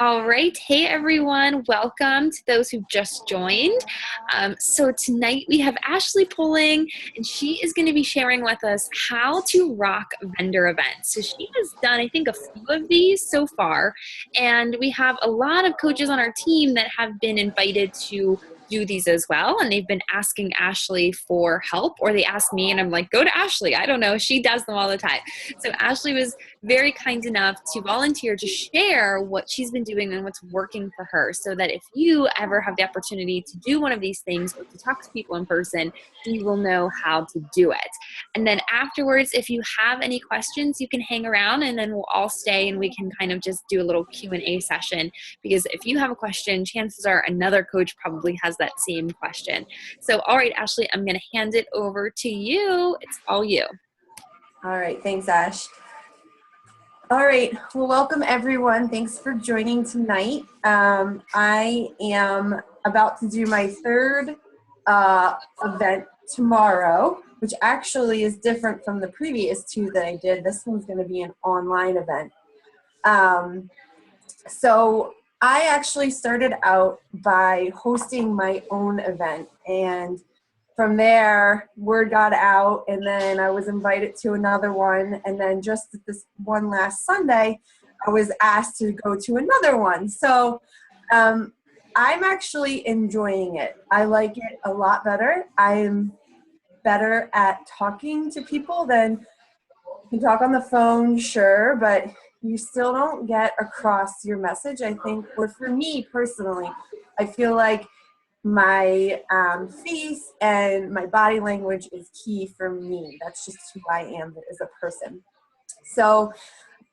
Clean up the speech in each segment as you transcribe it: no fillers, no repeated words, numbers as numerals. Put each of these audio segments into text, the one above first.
All right. Hey, everyone. Welcome to those who just joined. So, tonight we have Ashley Pulling, and she is going to be sharing with us how to rock vendor events. So, she has done, I think, a few of these so far, and we have a lot of coaches on our team that have been invited to do these as well, and they've been asking Ashley for help, or they ask me and I'm like, go to Ashley. I don't know, she does them all the time. So Ashley was very kind enough to volunteer to share what she's been doing and what's working for her, so that if you ever have the opportunity to do one of these things or to talk to people in person, you will know how to do it. And then afterwards, if you have any questions, you can hang around and then we'll all stay and we can kind of just do a little Q&A session, because if you have a question, chances are another coach probably has that same question. So all right, Ashley, I'm going to hand it over to you. It's all you. All right, thanks, Ash. All right, well, welcome everyone. Thanks for joining tonight. I am about to do my third event tomorrow, which actually is different from the previous two that I did. This one's going to be an online event. So I actually started out by hosting my own event, and from there, word got out, and then I was invited to another one, and then just this one last Sunday, I was asked to go to another one. So I'm actually enjoying it. I like it a lot better. I'm better at talking to people than you can talk on the phone, sure, but you still don't get across your message, I think. Or for me personally, I feel like my face and my body language is key for me. That's just who I am as a person. So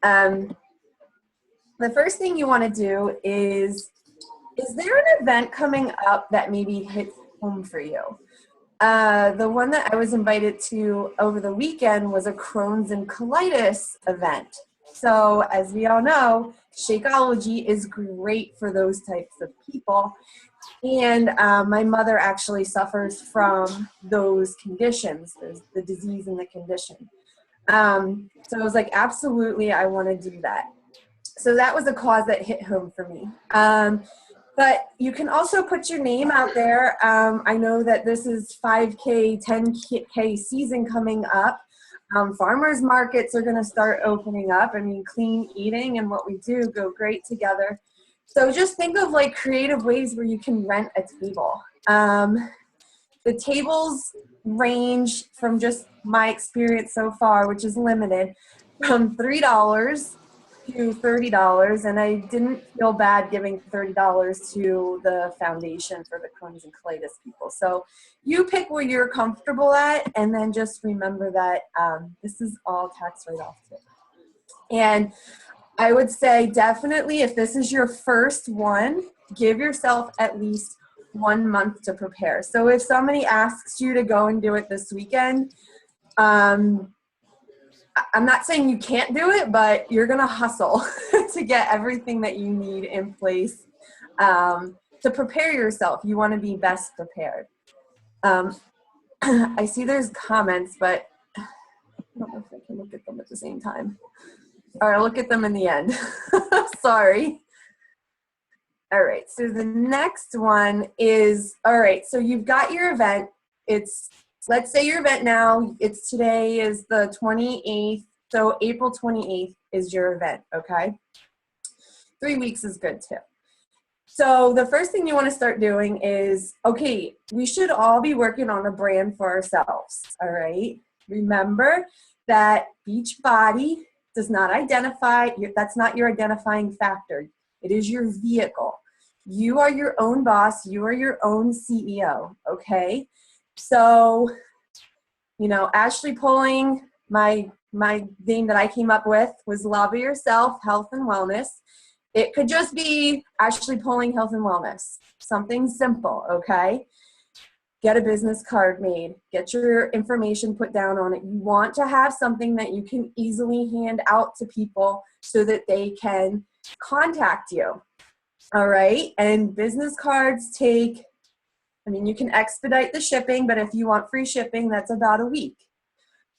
the first thing you want to do is there an event coming up that maybe hits home for you? The one that I was invited to over the weekend was a Crohn's and colitis event. So as we all know, Shakeology is great for those types of people. And my mother actually suffers from those conditions, the disease and the condition. So I was like, absolutely, I want to do that. So that was a cause that hit home for me. But you can also put your name out there. I know that this is 5K, 10K season coming up. Farmers markets are going to start opening up. I mean, clean eating and what we do go great together. So just think of like creative ways where you can rent a table. The tables range from just my experience so far, which is limited, from $3 to $30, and I didn't feel bad giving $30 to the foundation for the Crohn's and colitis people. So you pick where you're comfortable at, and then just remember that this is all tax write-off too. And I would say definitely if this is your first one, give yourself at least 1 month to prepare. So if somebody asks you to go and do it this weekend, I'm not saying you can't do it, but you're going to hustle to get everything that you need in place to prepare yourself. You want to be best prepared. I see there's comments, but I don't know if I can look at them at the same time. All right, I'll look at them in the end. Sorry. All right, so the next one is, all right, so you've got your event. Let's say your event now, today is the 28th, so April 28th is your event, okay? 3 weeks is good too. So the first thing you want to start doing is, okay, we should all be working on a brand for ourselves, all right? Remember that Beachbody does not identify, that's not your identifying factor. It is your vehicle. You are your own boss. You are your own CEO, okay? So, you know, Ashley Pulling, my name that I came up with was Love Yourself, Health and Wellness. It could just be Ashley Pulling, Health and Wellness. Something simple, okay? Get a business card made. Get your information put down on it. You want to have something that you can easily hand out to people so that they can contact you. All right? And business cards take, I mean, you can expedite the shipping, but if you want free shipping, that's about a week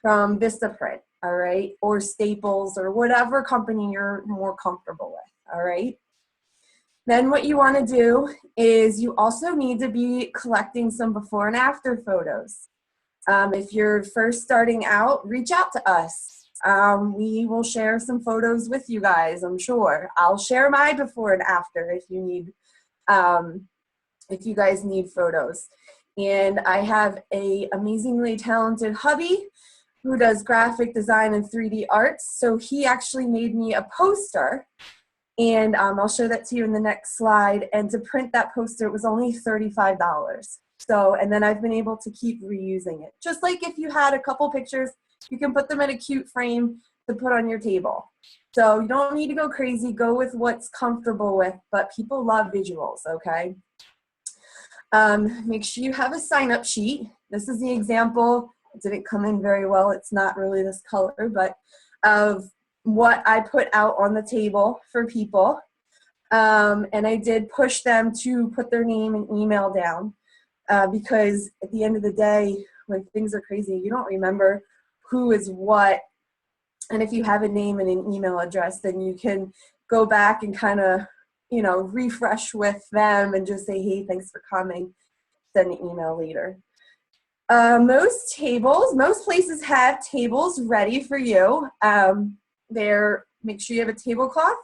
from Vistaprint, all right? Or Staples or whatever company you're more comfortable with, all right? Then what you want to do is you also need to be collecting some before and after photos. If you're first starting out, reach out to us. We will share some photos with you guys, I'm sure. I'll share my before and after if you need, if you guys need photos. And I have a amazingly talented hubby who does graphic design and 3D arts. So he actually made me a poster, and I'll show that to you in the next slide. And to print that poster, it was only $35. So, and then I've been able to keep reusing it. Just like if you had a couple pictures, you can put them in a cute frame to put on your table. So you don't need to go crazy, go with what's comfortable with, but people love visuals, okay? Make sure you have a sign-up sheet. This is the example. It didn't come in very well. It's not really this color, but of what I put out on the table for people. And I did push them to put their name and email down because at the end of the day, when things are crazy, you don't remember who is what. And if you have a name and an email address, then you can go back and kind of, you know, refresh with them and just say, hey, thanks for coming, send an email later. Most places have tables ready for you. Make sure you have a tablecloth.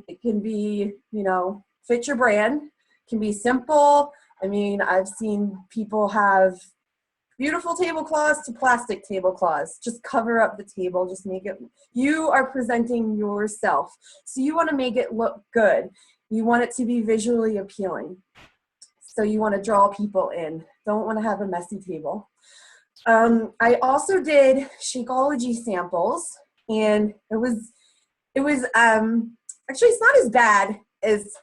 It can be, you know, fit your brand. It can be simple. I mean, I've seen people have beautiful tablecloths to plastic tablecloths. Just cover up the table. Just make it, you are presenting yourself. So you want to make it look good. You want it to be visually appealing. So you want to draw people in. Don't want to have a messy table. I also did Shakeology samples, and it was actually, it's not as bad as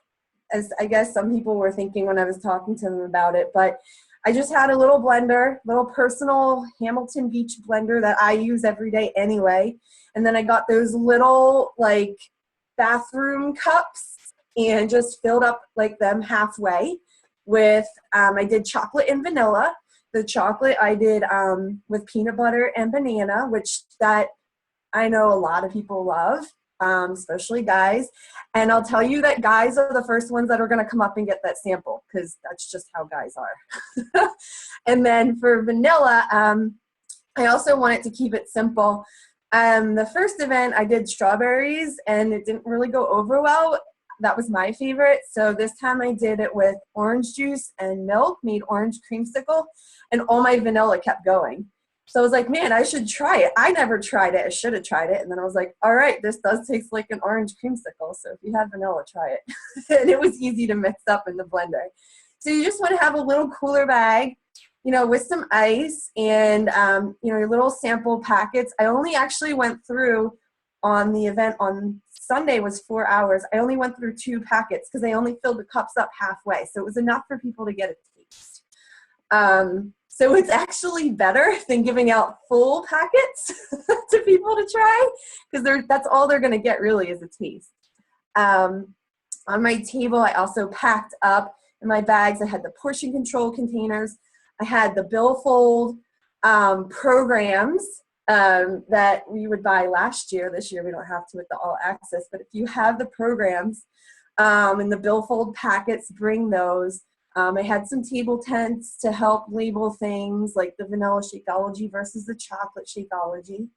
I guess some people were thinking when I was talking to them about it, but I just had a little blender, little personal Hamilton Beach blender that I use every day anyway. And then I got those little like bathroom cups and just filled up like them halfway with, I did chocolate and vanilla. The chocolate I did with peanut butter and banana, which that I know a lot of people love, especially guys. And I'll tell you that guys are the first ones that are going to come up and get that sample because that's just how guys are. And then for vanilla, I also wanted to keep it simple. The first event I did strawberries and it didn't really go over well. That was my favorite. So this time I did it with orange juice and milk, made orange creamsicle, and all my vanilla kept going. So I was like, man, I should try it. I never tried it. I should have tried it. And then I was like, all right, this does taste like an orange creamsicle. So if you have vanilla, try it. And it was easy to mix up in the blender. So you just want to have a little cooler bag, you know, with some ice and, you know, your little sample packets. I only actually went through on the event on Sunday was 4 hours. I only went through 2 packets because I only filled the cups up halfway. So it was enough for people to get a taste. So it's actually better than giving out full packets to people to try because that's all they're going to get really is a taste. On my table, I also packed up in my bags. I had the portion control containers. I had the billfold programs that we would buy last year. This year we don't have to with the all access, but if you have the programs and the billfold packets, bring those. I had some table tents to help label things like the vanilla Shakeology versus the chocolate Shakeology.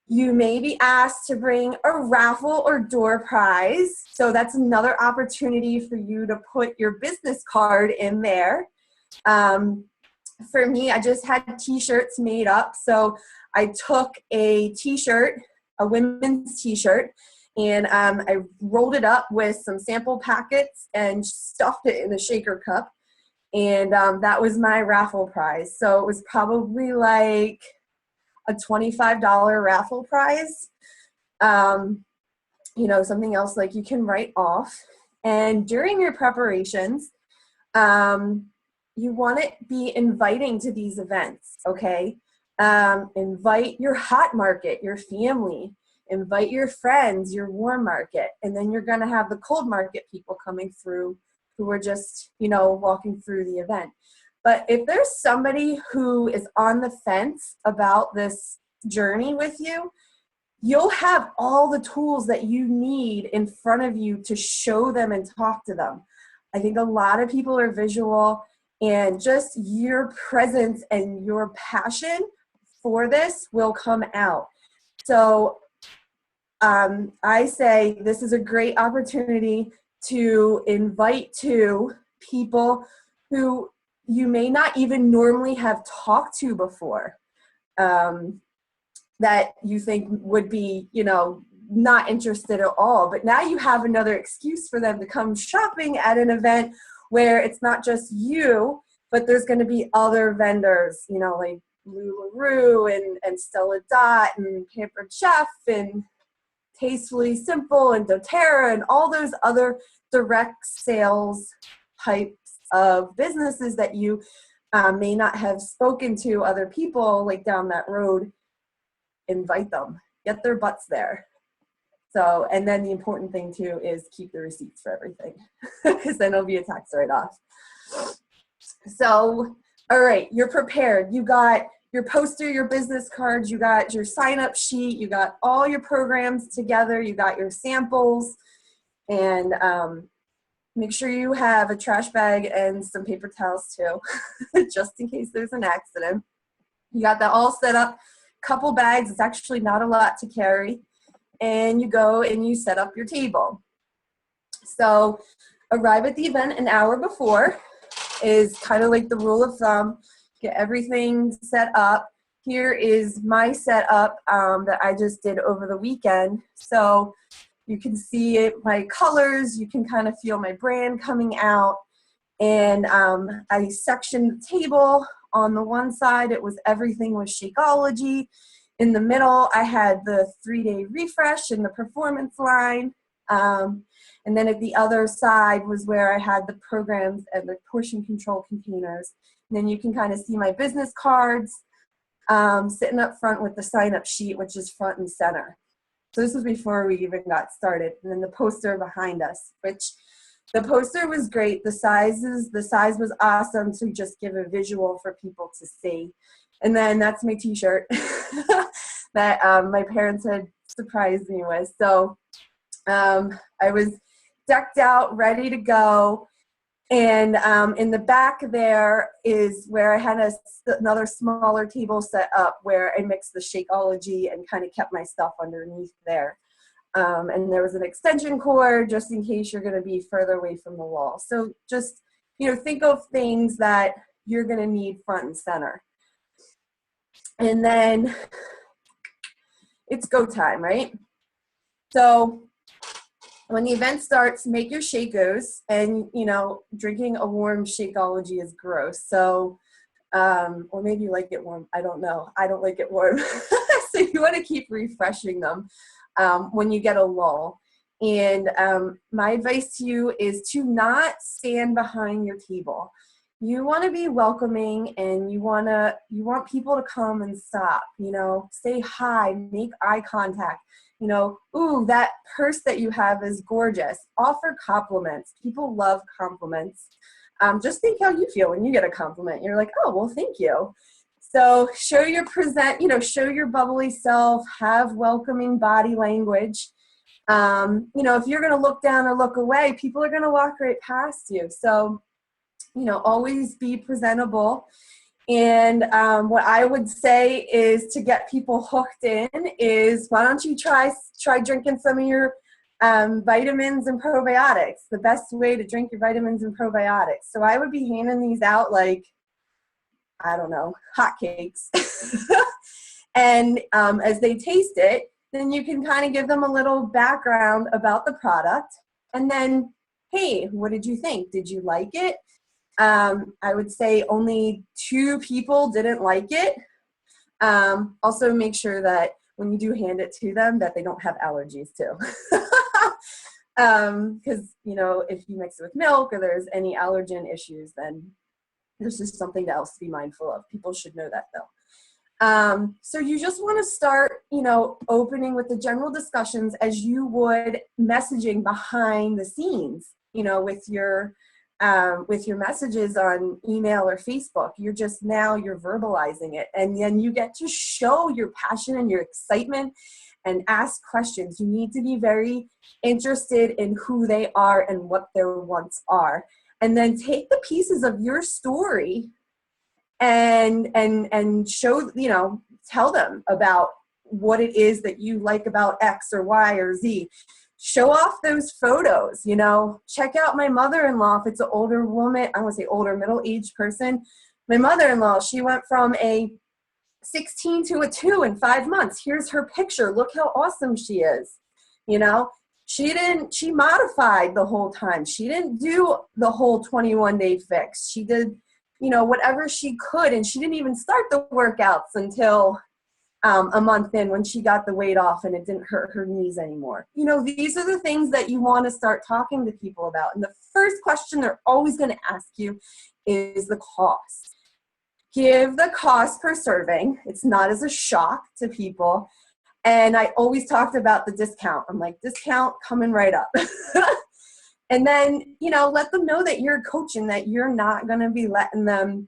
You may be asked to bring a raffle or door prize. So that's another opportunity for you to put your business card in there. For me, I just had t-shirts made up. So I took a t-shirt, a women's t-shirt, and I rolled it up with some sample packets and stuffed it in a shaker cup. And that was my raffle prize. So it was probably like a $25 raffle prize. You know, something else like you can write off. And during your preparations, you want to be inviting to these events, okay? Invite your hot market, your family. Invite your friends, your warm market, and then you're going to have the cold market people coming through who are just, you know, walking through the event. But if there's somebody who is on the fence about this journey with you, you'll have all the tools that you need in front of you to show them and talk to them. I think a lot of people are visual, and just your presence and your passion for this will come out. So I say this is a great opportunity to invite to people who you may not even normally have talked to before, that you think would be, not interested at all. But now you have another excuse for them to come shopping at an event where it's not just you, but there's going to be other vendors, like LuLaRoe and Stella Dot and Pampered Chef and Tastefully Simple and doTERRA and all those other direct sales types of businesses that you may not have spoken to other people like down that road. Invite them, get their butts there. So, and then the important thing too is keep the receipts for everything, because then it'll be a tax write-off. So, all right, you're prepared. You got your poster, your business cards, you got your sign-up sheet, you got all your programs together, you got your samples, and make sure you have a trash bag and some paper towels too, just in case there's an accident. You got that all set up. Couple bags, it's actually not a lot to carry. And you go and you set up your table. So arrive at the event an hour before is kind of like the rule of thumb. Get everything set up. Here is my setup that I just did over the weekend. So you can see it, my colors, you can kind of feel my brand coming out. And I sectioned the table. On the one side, it was everything with Shakeology. In the middle, I had the 3-day refresh and the performance line. And then at the other side was where I had the programs and the portion control containers. And then you can kind of see my business cards sitting up front with the sign-up sheet, which is front and center. So this was before we even got started. And then the poster behind us, which the poster was great. The size was awesome to just give a visual for people to see. And then that's my t-shirt that my parents had surprised me with. So I was decked out, ready to go. And in the back there is where I had another smaller table set up where I mixed the Shakeology and kind of kept my stuff underneath there. And there was an extension cord just in case you're going to be further away from the wall. So just, think of things that you're going to need front and center. And then it's go time, right? So when the event starts, make your Shakos, and, drinking a warm Shakeology is gross. So, or maybe you like it warm. I don't know. I don't like it warm. So you want to keep refreshing them when you get a lull. And my advice to you is to not stand behind your table. You want to be welcoming, and you want people to come and stop, say hi, make eye contact, ooh, that purse that you have is gorgeous. Offer compliments. People love compliments. Just think how you feel when you get a compliment. You're like, oh, well, thank you. So show your bubbly self, have welcoming body language. If you're going to look down or look away, people are going to walk right past you. So, always be presentable. And what I would say is to get people hooked in is, why don't you try drinking some of your vitamins and probiotics, the best way to drink your vitamins and probiotics. So I would be handing these out like, I don't know, hotcakes. And as they taste it, then you can kind of give them a little background about the product. And then, hey, what did you think? Did you like it? I would say only 2 people didn't like it. Also make sure that when you do hand it to them that they don't have allergies too. Because, if you mix it with milk or there's any allergen issues, then there's just something else to be mindful of. People should know that though. So you just want to start, opening with the general discussions as you would messaging behind the scenes, with your messages on email or Facebook. You're verbalizing it, and then you get to show your passion and your excitement and ask questions. You need to be very interested in who they are and what their wants are. And then take the pieces of your story and show, tell them about what it is that you like about X or Y or Z. Show off those photos, check out my mother-in-law. If it's an older woman, I want to say older, middle-aged person. My mother-in-law, she went from a 16 to a 2 in 5 months. Here's her picture. Look how awesome she is. She modified the whole time. She didn't do the whole 21-day fix. She did, whatever she could. And she didn't even start the workouts until a month in, when she got the weight off and it didn't hurt her knees anymore. These are the things that you want to start talking to people about. And the first question they're always going to ask you is the cost. Give the cost per serving. It's not as a shock to people. And I always talked about the discount. I'm like, discount coming right up. And then, let them know that you're a coach and that you're not going to be letting them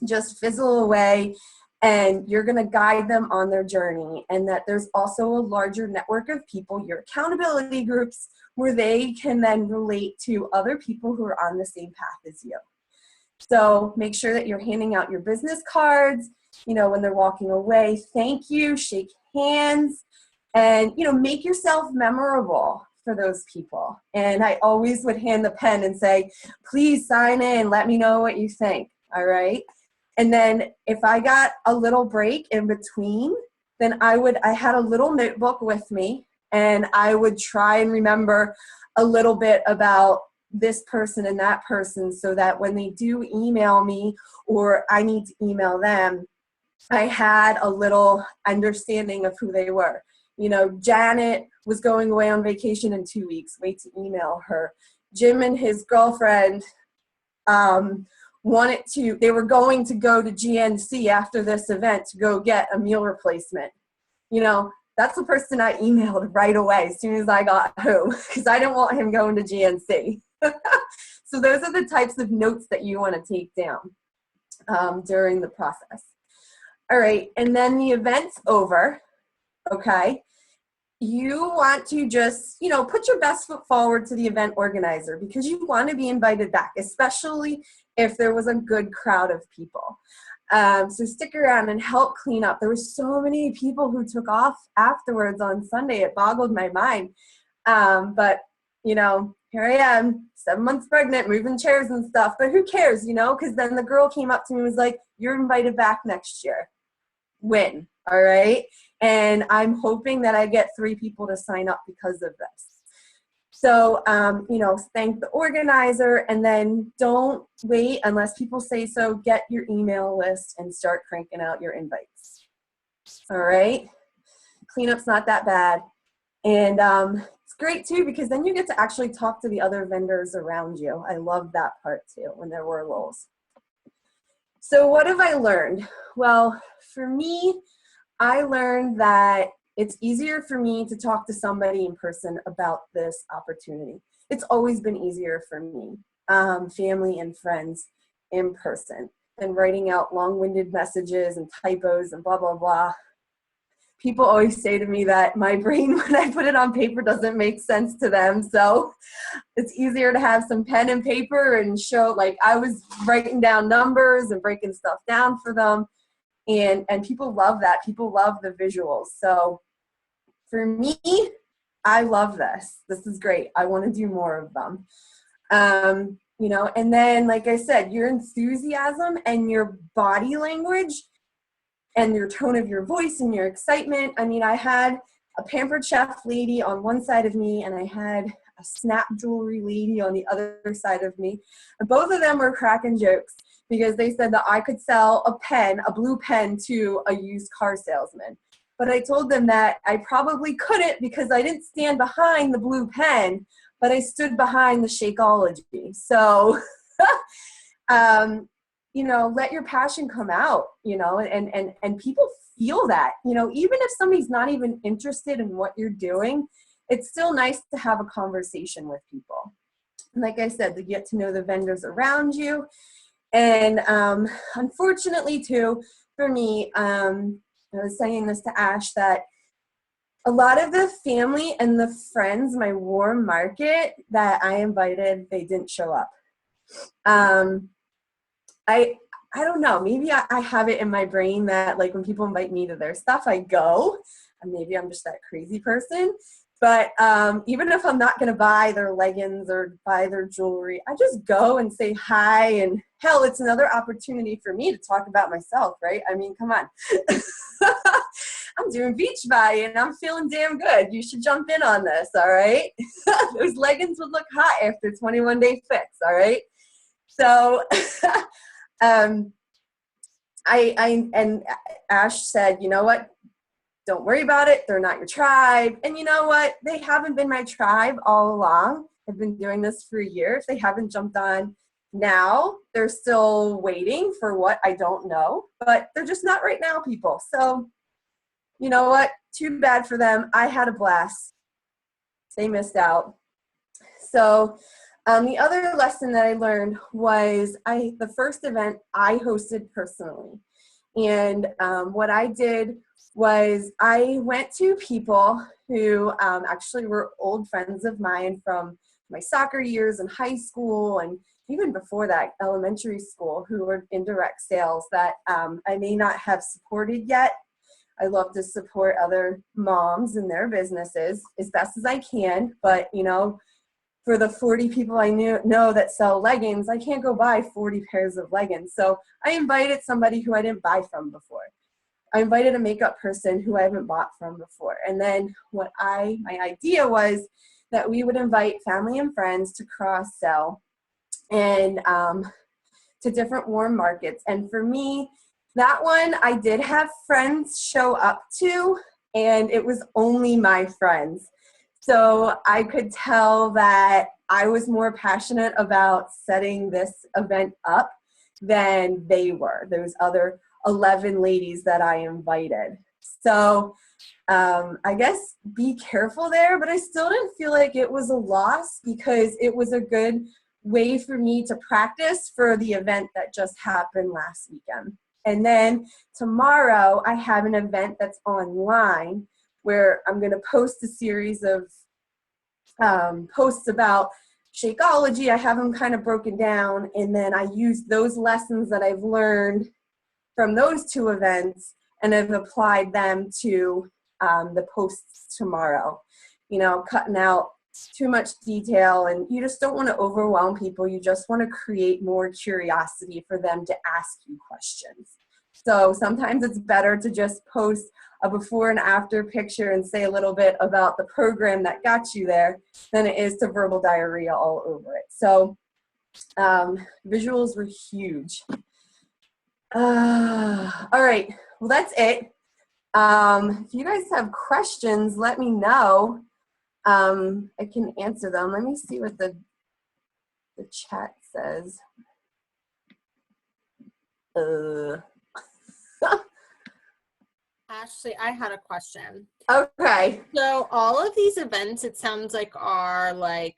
just fizzle away, and you're going to guide them on their journey, and that there's also a larger network of people, your accountability groups, where they can then relate to other people who are on the same path as you. So make sure that you're handing out your business cards, when they're walking away. Thank you, shake hands, and, make yourself memorable for those people. And I always would hand the pen and say, please sign in, let me know what you think. All right. And then if I got a little break in between, then I had a little notebook with me, and I would try and remember a little bit about this person and that person, so that when they do email me or I need to email them, I had a little understanding of who they were. Janet was going away on vacation in 2 weeks. Wait to email her. Jim and his girlfriend, they were going to go to GNC after this event to go get a meal replacement. That's the person I emailed right away as soon as I got home, because I didn't want him going to GNC. So those are the types of notes that you want to take down during the process. All right, and then the event's over, okay? You want to just, put your best foot forward to the event organizer, because you want to be invited back, especially if there was a good crowd of people. So stick around and help clean up. There were so many people who took off afterwards on Sunday. It boggled my mind. But, here I am, 7 months pregnant, moving chairs and stuff. But who cares, because then the girl came up to me and was like, you're invited back next year. Win, all right? And I'm hoping that I get 3 people to sign up because of this. So, thank the organizer, and then don't wait unless people say so. Get your email list and start cranking out your invites. All right? Cleanup's not that bad. And it's great, too, because then you get to actually talk to the other vendors around you. I love that part, too, when there were lulls. So what have I learned? Well, for me, I learned that it's easier for me to talk to somebody in person about this opportunity. It's always been easier for me, family and friends in person, than writing out long-winded messages and typos and blah, blah, blah. People always say to me that my brain, when I put it on paper, doesn't make sense to them. So it's easier to have some pen and paper and show, like I was writing down numbers and breaking stuff down for them. And people love that. People love the visuals. So for me, I love this. This is great. I want to do more of them. And then, like I said, your enthusiasm and your body language and your tone of your voice and your excitement. I mean, I had a Pampered Chef lady on one side of me, and I had a Snap Jewelry lady on the other side of me. And both of them were cracking jokes, because they said that I could sell a blue pen, to a used car salesman. But I told them that I probably couldn't, because I didn't stand behind the blue pen, but I stood behind the Shakeology. So, let your passion come out, and people feel that, even if somebody's not even interested in what you're doing, it's still nice to have a conversation with people. And like I said, to get to know the vendors around you. And unfortunately, too, for me, I was saying this to Ash, that a lot of the family and the friends, my warm market that I invited, they didn't show up. I don't know, maybe I have it in my brain that like when people invite me to their stuff, I go, and maybe I'm just that crazy person. But even if I'm not going to buy their leggings or buy their jewelry, I just go and say hi. And hell, it's another opportunity for me to talk about myself, right? I mean, come on. I'm doing Beachbody and I'm feeling damn good. You should jump in on this, all right? Those leggings would look hot after 21-day fix, all right? So and Ash said, you know what? Don't worry about it. They're not your tribe. And you know what? They haven't been my tribe all along. I've been doing this for a year. If they haven't jumped on now, they're still waiting for what I don't know. But they're just not right now, people. So you know what? Too bad for them. I had a blast. They missed out. So the other lesson that I learned was the first event I hosted personally. And what I did was I went to people who actually were old friends of mine from my soccer years in high school and even before that, elementary school, who were in direct sales that I may not have supported yet. I love to support other moms and their businesses as best as I can. But, you know, for the 40 people I know that sell leggings, I can't go buy 40 pairs of leggings. So I invited somebody who I didn't buy from before. I invited a makeup person who I haven't bought from before. And then my idea was that we would invite family and friends to cross-sell and to different warm markets. And for me, that one I did have friends show up to, and it was only my friends. So I could tell that I was more passionate about setting this event up than they were, those other 11 ladies that I invited. So I guess be careful there, but I still didn't feel like it was a loss because it was a good way for me to practice for the event that just happened last weekend. And then tomorrow I have an event that's online where I'm going to post a series of posts about Shakeology. I have them kind of broken down, and then I use those lessons that I've learned from those two events and I've applied them to the posts tomorrow. You know, cutting out too much detail, and you just don't want to overwhelm people. You just want to create more curiosity for them to ask you questions. So sometimes it's better to just post a before and after picture and say a little bit about the program that got you there than it is to verbal diarrhea all over it. So visuals were huge. All right, well, that's it. If you guys have questions, let me know. I can answer them. Let me see what the chat says. Ashley, I had a question. Okay. So all of these events, it sounds like, are like,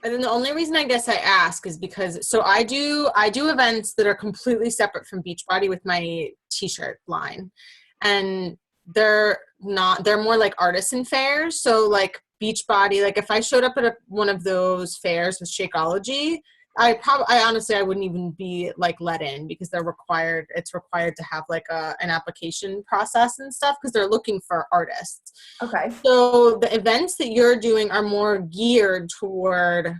and then the only reason I guess I ask is because, so I do events that are completely separate from Beachbody with my t-shirt line. And they're more like artisan fairs. So like Beachbody, like if I showed up at one of those fairs with Shakeology, I honestly, I wouldn't even be like let in because it's required to have like an application process and stuff because they're looking for artists. Okay. So the events that you're doing are more geared toward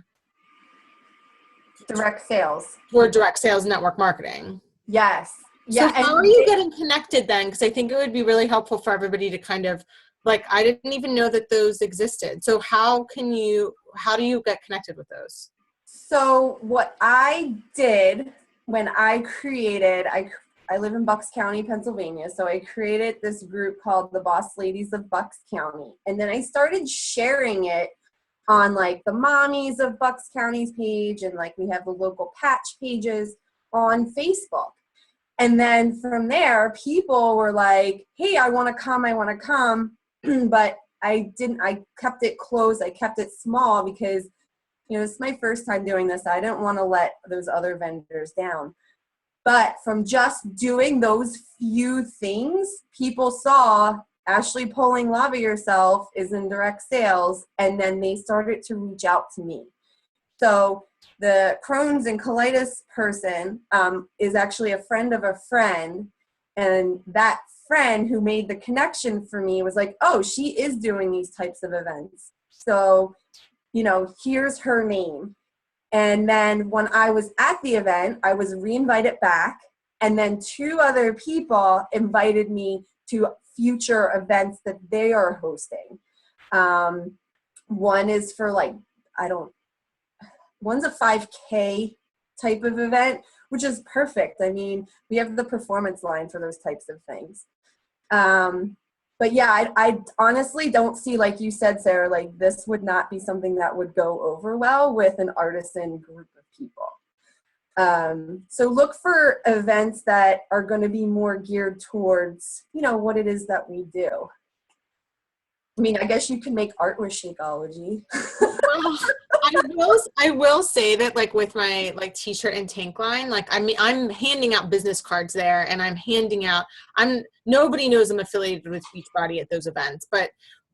direct sales. Toward direct sales network marketing. Yes. Yeah. So how are you getting connected then? Because I think it would be really helpful for everybody to kind of, like, I didn't even know that those existed. So how do you get connected with those? So what I did when I created, I live in Bucks County, Pennsylvania. So I created this group called the Boss Ladies of Bucks County. And then I started sharing it on like the Mommies of Bucks County's page. And like we have the local patch pages on Facebook. And then from there, people were like, hey, I want to come. But I kept it closed. I kept it small because, you know, it's my first time doing this. I didn't want to let those other vendors down. But from just doing those few things, people saw Ashley Poling Lava Yourself is in direct sales, and then they started to reach out to me. So the Crohn's and colitis person is actually a friend of a friend, and that friend who made the connection for me was like, oh, she is doing these types of events. So, you know, here's her name. And then when I was at the event, I was re-invited back, and then 2 other people invited me to future events that they are hosting. One is for like, one's a 5K type of event, which is perfect. I mean, we have the performance line for those types of things. But yeah, I honestly don't see, like you said, Sarah, like this would not be something that would go over well with an artisan group of people. So look for events that are going to be more geared towards, you know, what it is that we do. I mean, I guess you can make art with Shakeology. Well, I will say that, like, with my like t-shirt and tank line, like, I mean, I'm handing out business cards there, and nobody knows I'm affiliated with Beachbody at those events, but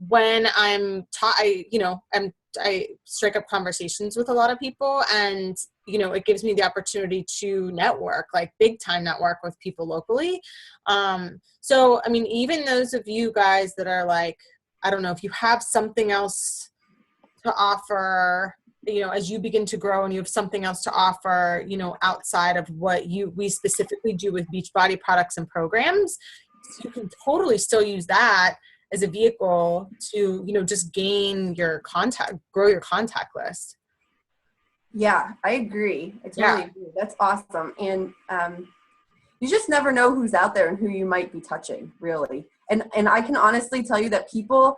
when I'm taught, I strike up conversations with a lot of people, and, you know, it gives me the opportunity to network, like big time network with people locally. So, I mean, even those of you guys that are like, I don't know, if you have something else to offer, you know, as you begin to grow and you have something else to offer, you know, outside of what we specifically do with Beachbody products and programs, you can totally still use that as a vehicle to, you know, just gain your contact, grow your contact list. Yeah, I agree. I totally agree. That's awesome. And you just never know who's out there and who you might be touching, really. And I can honestly tell you that people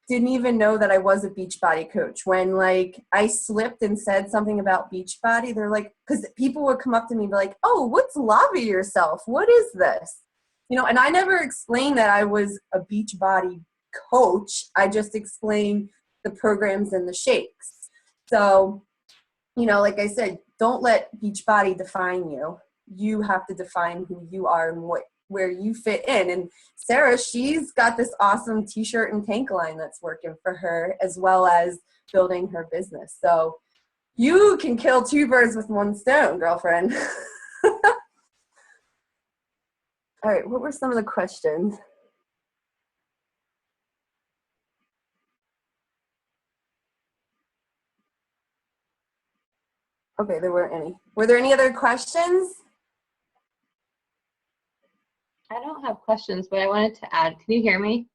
didn't even know that I was a Beachbody coach. When, like, I slipped and said something about Beachbody, they're like, because people would come up to me and be like, oh, what's Lava Yourself? What is this? You know, and I never explained that I was a Beachbody coach. I just explained the programs and the shakes. So, you know, like I said, don't let Beachbody define you. You have to define who you are and where you fit in. And Sarah, she's got this awesome t-shirt and tank line that's working for her, as well as building her business. So you can kill 2 birds with 1 stone, girlfriend. All right, what were some of the questions? Okay, there weren't any. Were there any other questions? I don't have questions, but I wanted to add, can you hear me?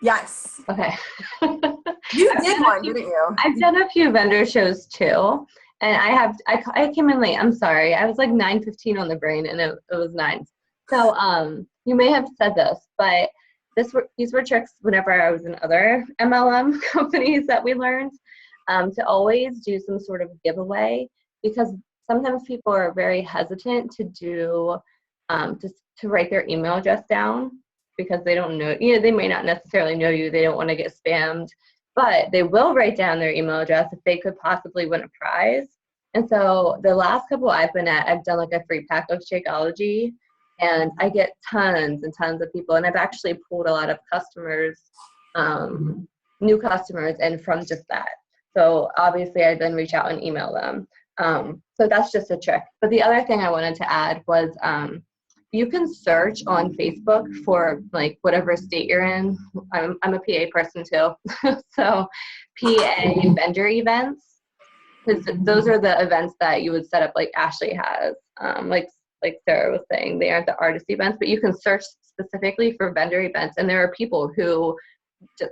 Yes. Okay. You did one, didn't you? I've done a few vendor shows too. And I came in late. I'm sorry. I was like 9:15 on the brain, and it was 9. So you may have said this, but these were tricks whenever I was in other MLM companies that we learned, to always do some sort of giveaway, because sometimes people are very hesitant to do to write their email address down, because they don't know, you know, they may not necessarily know you, they don't want to get spammed, but they will write down their email address if they could possibly win a prize. And so the last couple I've been at, I've done like a free pack of Shakeology, and I get tons and tons of people, and I've actually pulled a lot of customers, new customers, and from just that. So obviously I then reach out and email them. So that's just a trick. But the other thing I wanted to add was, you can search on Facebook for like whatever state you're in. I'm a PA person too. So PA vendor events, because those are the events that you would set up, like Ashley has. Like Sarah was saying, they aren't the artist events, but you can search specifically for vendor events. And there are people who,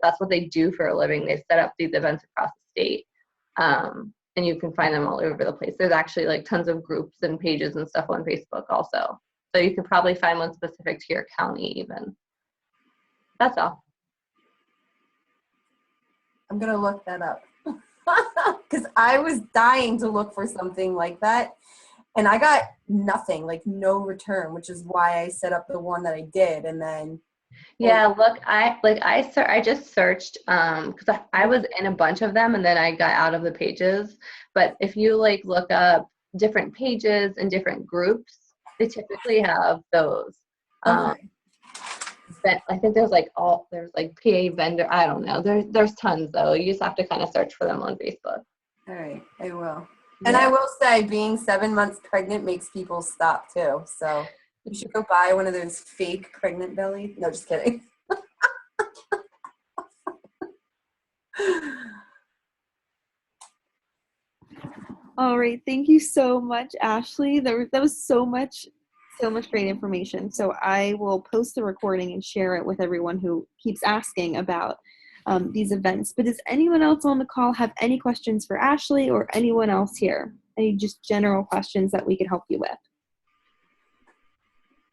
that's what they do for a living. They set up these events across the state. And you can find them all over the place. There's actually like tons of groups and pages and stuff on Facebook also. So you could probably find one specific to your county even. That's all. I'm going to look that up. Because I was dying to look for something like that. And I got nothing, like no return, which is why I set up the one that I did. And then. Yeah, look, I just searched, because I was in a bunch of them and then I got out of the pages. But if you like look up different pages and different groups, they typically have those. Okay. I think there's like PA vendor. I don't know. There's tons though. You just have to kind of search for them on Facebook. All right, I will. And I will say, being 7 months pregnant makes people stop too. So you should go buy one of those fake pregnant bellies. No, just kidding. All right, thank you so much, Ashley. That was so much great information. So I will post the recording and share it with everyone who keeps asking about these events. But does anyone else on the call have any questions for Ashley or anyone else here? Any just general questions that we could help you with?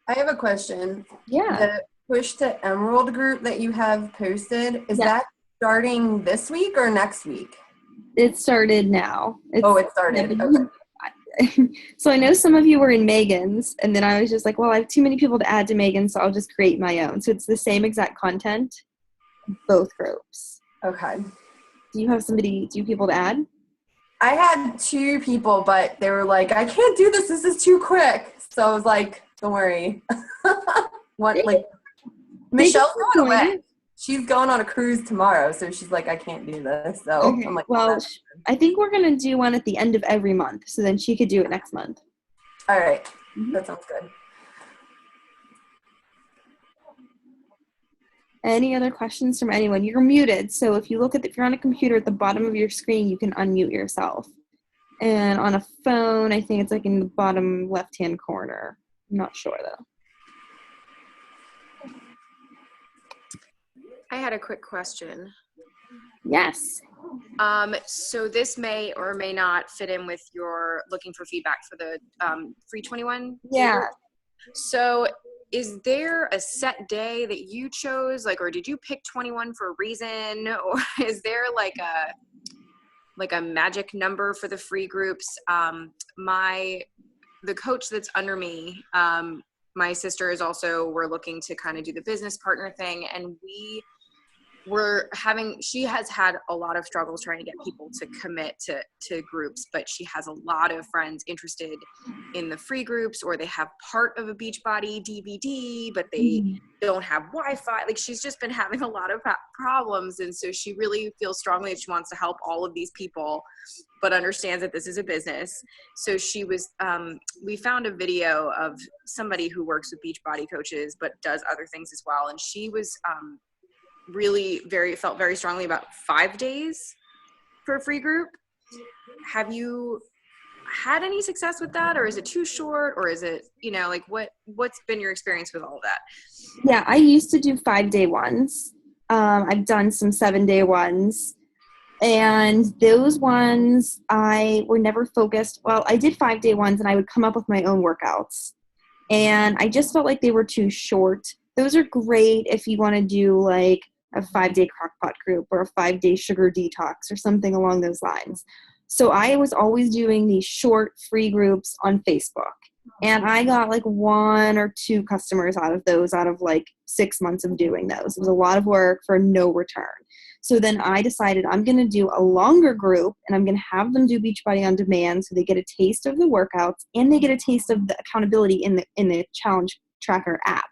I have a question. Yeah. The Push to Emerald group that you have posted, is that starting this week or next week? It started now. It started. Okay. So I know some of you were in Megan's, and then I was just like, well, I have too many people to add to Megan's, so I'll just create my own. So it's the same exact content, both groups. Okay. Do you people to add? I had 2 people, but they were like, I can't do this. This is too quick. So I was like, don't worry. Michelle's going away. She's going on a cruise tomorrow, so she's like, I can't do this. So okay. I'm like, well, I think we're going to do one at the end of every month, so then she could do it next month. All right. Mm-hmm. That sounds good. Any other questions from anyone? You're muted, so if you're on a computer at the bottom of your screen, you can unmute yourself. And on a phone, I think it's like in the bottom left-hand corner. I'm not sure, though. I had a quick question. Yes. So this may or may not fit in with your looking for feedback for the free 21. Yeah. So is there a set day that you chose, or did you pick 21 for a reason, or is there like a magic number for the free groups? The coach that's under me, my sister is also, we're looking to kind of do the business partner thing, and she has had a lot of struggles trying to get people to commit to groups, but she has a lot of friends interested in the free groups, or they have part of a Beachbody DVD, but they don't have Wi-Fi. She's just been having a lot of problems. And so she really feels strongly that she wants to help all of these people, but understands that this is a business. So we found a video of somebody who works with Beachbody coaches, but does other things as well. And she was, felt very strongly about 5 days for a free group. Have you had any success with that, or is it too short, or is it, what's been your experience with all of that? Yeah, I used to do 5-day ones. I've done some 7-day ones, and those ones were never focused. Well, I did 5-day ones, and I would come up with my own workouts, and I just felt like they were too short. Those are great if you want to do like a 5-day crockpot group or a 5-day sugar detox or something along those lines. So I was always doing these short free groups on Facebook, and I got like 1 or 2 customers out of 6 months of doing those. It was a lot of work for no return. So then I decided I'm going to do a longer group, and I'm going to have them do Beachbody on demand, so they get a taste of the workouts and they get a taste of the accountability in the Challenge Tracker app.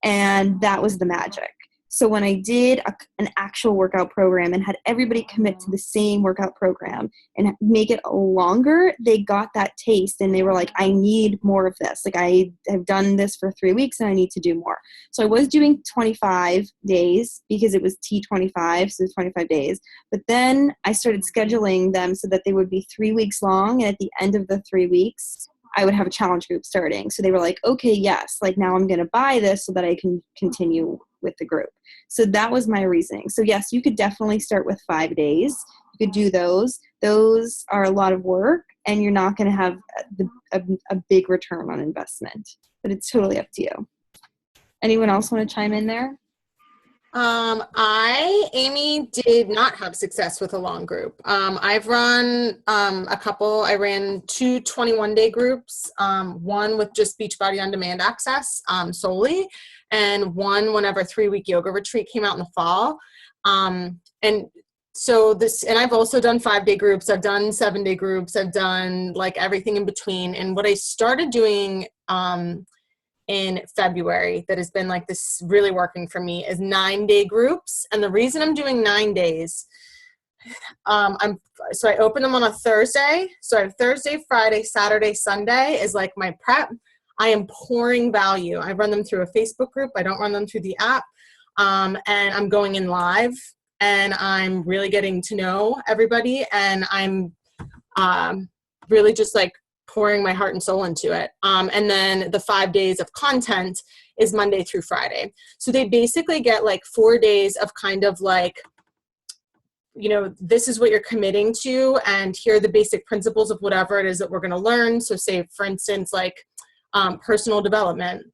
And that was the magic. So when I did an actual workout program and had everybody commit to the same workout program and make it longer, they got that taste, and they were like, I need more of this. I have done this for 3 weeks and I need to do more. So I was doing 25 days because it was T25, so 25 days. But then I started scheduling them so that they would be 3 weeks long. And at the end of the 3 weeks, I would have a challenge group starting. So they were like, okay, yes, now I'm going to buy this so that I can continue with the group. So that was my reasoning. So yes, you could definitely start with 5 days. You could do those. Those are a lot of work, and you're not going to have a big return on investment, but it's totally up to you. Anyone else want to chime in there? Amy, did not have success with a long group. I've run a couple. I ran 2 21-day groups, one with just Beachbody on demand access solely, and one whenever 3-week yoga retreat came out in the fall. And I've also done 5-day groups. I've done 7-day groups. I've done everything in between. And what I started doing in February that has been like this really working for me is 9-day groups. And the reason I'm doing 9 days, so I open them on a Thursday. So I have Thursday, Friday, Saturday, Sunday is like my prep. I am pouring value. I run them through a Facebook group. I don't run them through the app. And I'm going in live and I'm really getting to know everybody. And I'm really just like pouring my heart and soul into it. And then the 5 days of content is Monday through Friday. So they basically get like 4 days of kind of like, you know, this is what you're committing to, and here are the basic principles of whatever it is that we're going to learn. So say, for instance, like personal development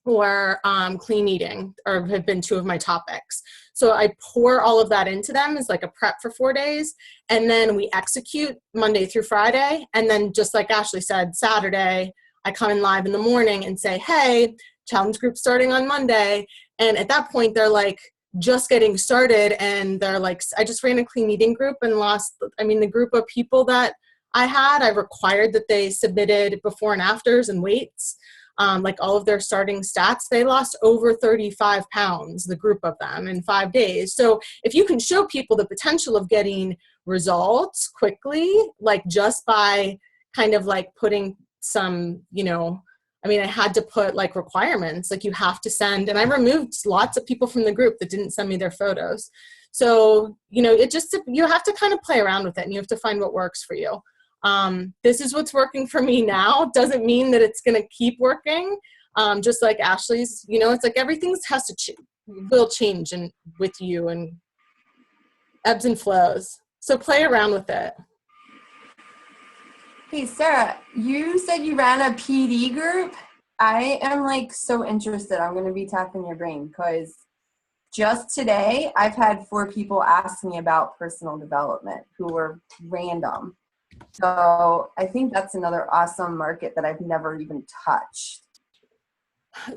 or clean eating have been 2 of my topics. So I pour all of that into them as like a prep for 4 days. And then we execute Monday through Friday. And then just like Ashley said, Saturday, I come in live in the morning and say, hey, challenge group starting on Monday. And at that point, they're like, just getting started, and they're like, I just ran a clean eating group and the group of people that I required that they submitted before and afters and weights, like all of their starting stats. They lost over 35 pounds, the group of them, in 5 days. So if you can show people the potential of getting results quickly, like just by kind of like putting some, you know, I had to put like requirements, like you have to send, and I removed lots of people from the group that didn't send me their photos. So, you know, you have to kind of play around with it and you have to find what works for you. This is what's working for me now. Doesn't mean that it's going to keep working. Just like Ashley's, you know, it's like everything will change and with you and ebbs and flows. So play around with it. Hey, Sarah, you said you ran a PD group. I am like so interested. I'm going to be tapping your brain because just today I've had 4 people ask me about personal development who were random. So I think that's another awesome market that I've never even touched.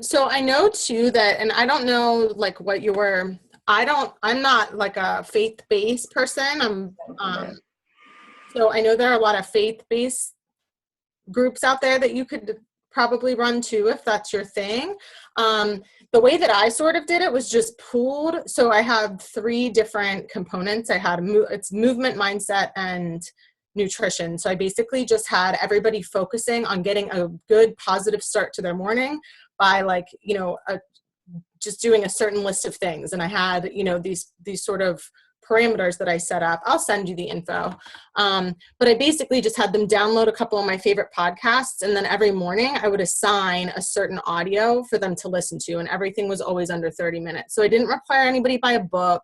So I know too that, and I don't know like what I'm not like a faith-based person. So I know there are a lot of faith-based groups out there that you could probably run too, if that's your thing. The way that I sort of did it was just pooled. So I have 3 different components. I had it's movement, mindset, and nutrition. So I basically just had everybody focusing on getting a good positive start to their morning by like, you know, just doing a certain list of things. And I had, you know, these sort of parameters that I set up. I'll send you the info. But I basically just had them download a couple of my favorite podcasts. And then every morning I would assign a certain audio for them to listen to. And everything was always under 30 minutes. So I didn't require anybody to buy a book.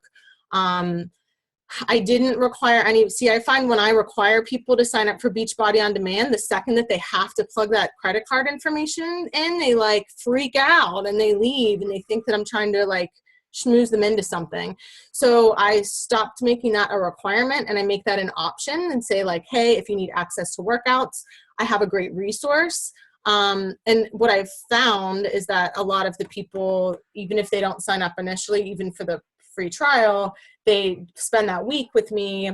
I didn't require I find when I require people to sign up for Beachbody On Demand, the second that they have to plug that credit card information in, they like freak out and they leave and they think that I'm trying to like schmooze them into something. So I stopped making that a requirement and I make that an option and say like, hey, if you need access to workouts, I have a great resource. And what I've found is that a lot of the people, even if they don't sign up initially, even for the free trial, they spend that week with me,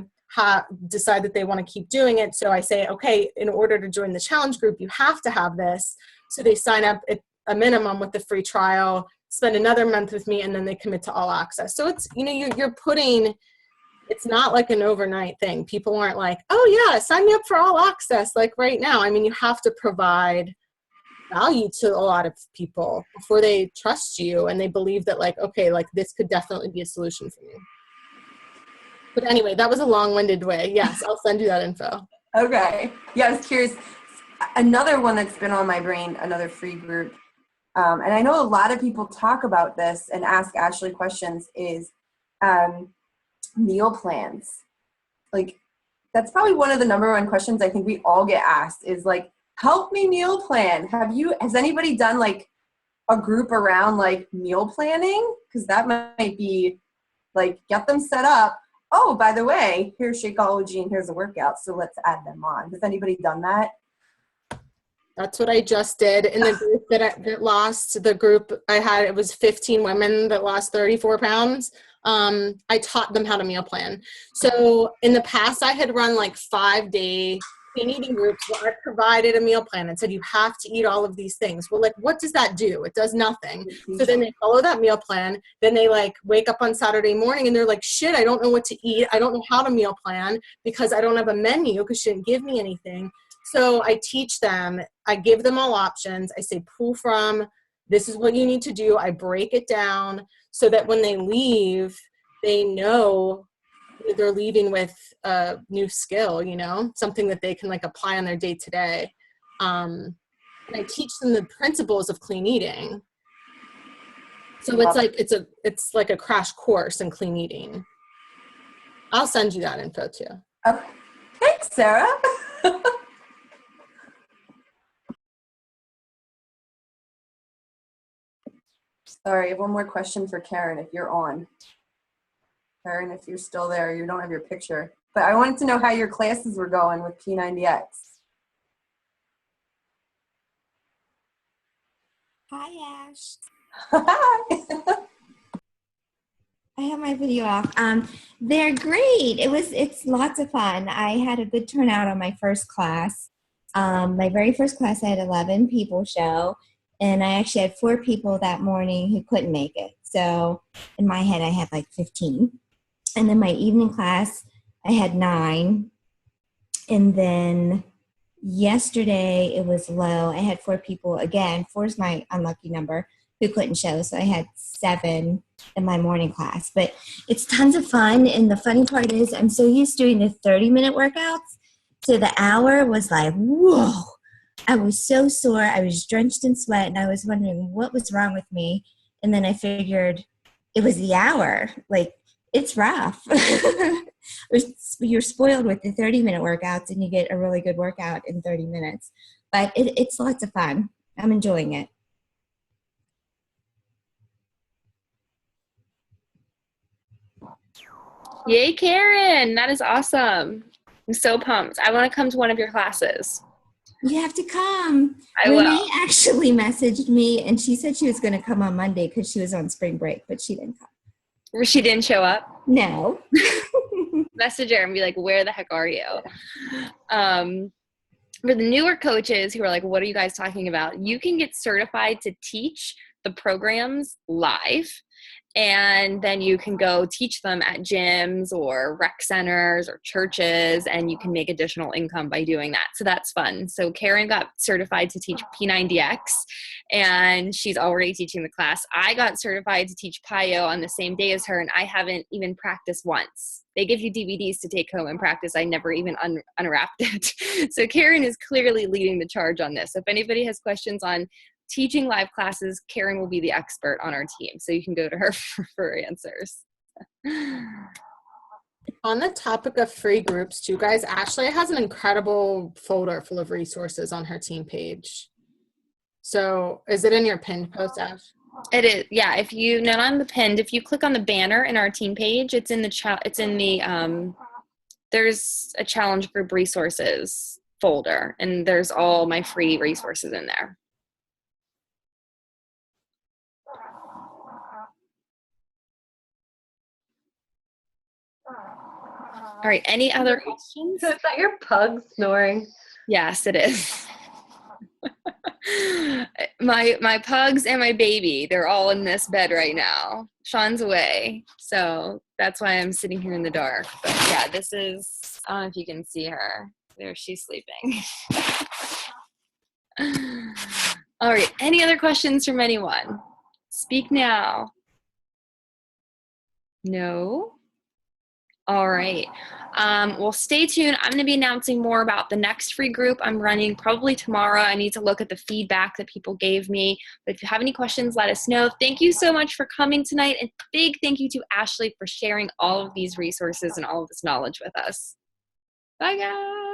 decide that they want to keep doing it. So I say, okay, in order to join the challenge group, you have to have this. So they sign up at a minimum with the free trial, spend another month with me, and then they commit to all access. So it's, you know, you're putting, it's not like an overnight thing. People aren't like, oh yeah, sign me up for all access like right now. You have to provide value to a lot of people before they trust you and they believe that like, okay, like this could definitely be a solution for me. But anyway, that was a long-winded way. Yes, I'll send you that info. Okay. Yeah, I was curious. Another one that's been on my brain, another free group, and I know a lot of people talk about this and ask Ashley questions, is meal plans. Like, that's probably one of the number 1 questions I think we all get asked is like, help me meal plan. Has anybody done like a group around like meal planning? Because that might be like, get them set up. Oh, by the way, here's Shakeology and here's a workout, so let's add them on. Has anybody done that? That's what I just did in the group that lost. The group I had, it was 15 women that lost 34 pounds. I taught them how to meal plan. So in the past, I had run like 5-day clean eating groups where I provided a meal plan and said, you have to eat all of these things. Well, like, what does that do? It does nothing. So then they follow that meal plan. Then they like wake up on Saturday morning and they're like, shit, I don't know what to eat. I don't know how to meal plan because I don't have a menu because she didn't give me anything. So I teach them, I give them all options. I say, pull from, this is what you need to do. I break it down so that when they leave, they know they're leaving with a new skill, you know, something that they can like apply on their day to day. And I teach them the principles of clean eating. So it's like a crash course in clean eating. I'll send you that info too. Okay. Thanks, Sarah. Sorry, I have one more question for Karen if you're on. Karen, if you're still there, you don't have your picture. But I wanted to know how your classes were going with P90X. Hi, Ash. Hi. I have my video off. They're great. It's lots of fun. I had a good turnout on my first class. My very first class, I had 11 people show, and I actually had 4 people that morning who couldn't make it. So in my head, I had like 15. And then my evening class, I had 9. And then yesterday it was low. I had 4 people. Again, 4 is my unlucky number who couldn't show. So I had 7 in my morning class. But it's tons of fun. And the funny part is I'm so used to doing the 30-minute workouts. So the hour was like, whoa. I was so sore. I was drenched in sweat. And I was wondering what was wrong with me. And then I figured it was the hour. Like, it's rough. You're spoiled with the 30-minute workouts and you get a really good workout in 30 minutes. But it's lots of fun. I'm enjoying it. Yay, Karen. That is awesome. I'm so pumped. I want to come to one of your classes. You have to come. I Renee will. actually messaged me and she said she was going to come on Monday because she was on spring break, but she didn't come. She didn't show up? No. Message her and be like, where the heck are you? For the newer coaches who are like, what are you guys talking about? You can get certified to teach the programs live. And then you can go teach them at gyms or rec centers or churches, and you can make additional income by doing that. So that's fun. So Karen got certified to teach P90X, and she's already teaching the class. I got certified to teach PiYo on the same day as her, and I haven't even practiced once. They give you DVDs to take home and practice. I never even unwrapped it. So Karen is clearly leading the charge on this. So if anybody has questions on teaching live classes, Karen will be the expert on our team. So you can go to her for answers. On the topic of free groups too, guys, Ashley has an incredible folder full of resources on her team page. So is it in your pinned post, Ash? It is, yeah. If you, not on the pinned, if you click on the banner in our team page, it's in the, there's a challenge group resources folder, and there's all my free resources in there. All right, any other questions? Is that your pug snoring? Yes, it is. my pugs and my baby, they're all in this bed right now. Sean's away, so that's why I'm sitting here in the dark. But yeah, this is, I don't know if you can see her. There, she's sleeping. All right, any other questions from anyone? Speak now. No? All right. Well, stay tuned. I'm going to be announcing more about the next free group I'm running probably tomorrow. I need to look at the feedback that people gave me. But if you have any questions, let us know. Thank you so much for coming tonight. And big thank you to Ashley for sharing all of these resources and all of this knowledge with us. Bye, guys.